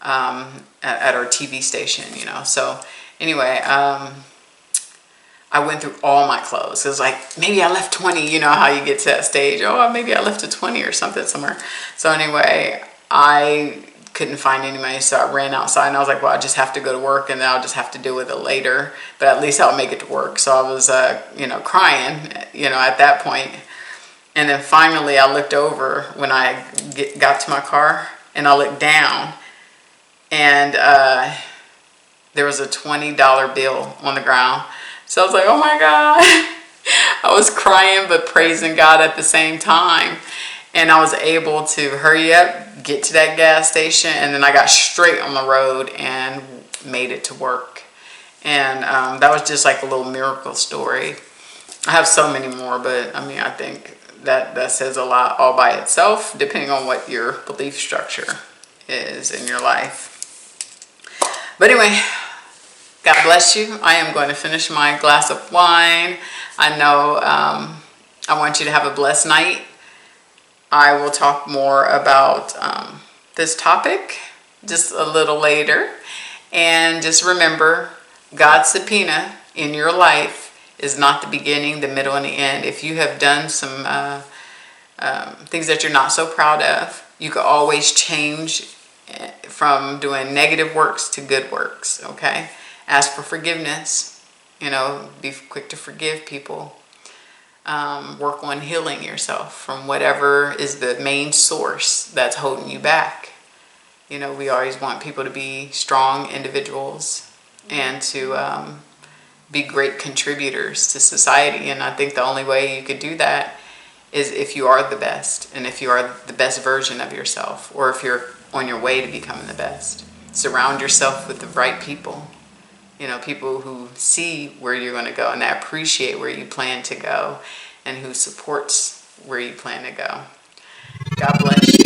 at our TV station, So anyway, I went through all my clothes. It was like, maybe I left 20, how you get to that stage. Oh, maybe I left a 20 or something somewhere. So anyway, I couldn't find any money, so I ran outside and I was like, well, I just have to go to work and then I'll just have to deal with it later, but at least I'll make it to work. So I was, crying, at that point. And then finally I looked over when I got to my car and I looked down and there was a $20 bill on the ground. So I was like, oh my God. I was crying but praising God at the same time. And I was able to hurry up, get to that gas station, and then I got straight on the road and made it to work. And that was just like a little miracle story. I have so many more, but I think that says a lot all by itself, depending on what your belief structure is in your life. But anyway, God bless you. I am going to finish my glass of wine. I know I want you to have a blessed night. I will talk more about this topic just a little later. And just remember, God's subpoena in your life is not the beginning, the middle, and the end. If you have done some things that you're not so proud of, you can always change from doing negative works to good works, okay? Ask for forgiveness. Be quick to forgive people. Work on healing yourself from whatever is the main source that's holding you back. We always want people to be strong individuals and to be great contributors to society. And I think the only way you could do that is if you are the best, and if you are the best version of yourself, or if you're on your way to becoming the best. Surround yourself with the right people. People who see where you're going to go and that appreciate where you plan to go and who supports where you plan to go. God bless you.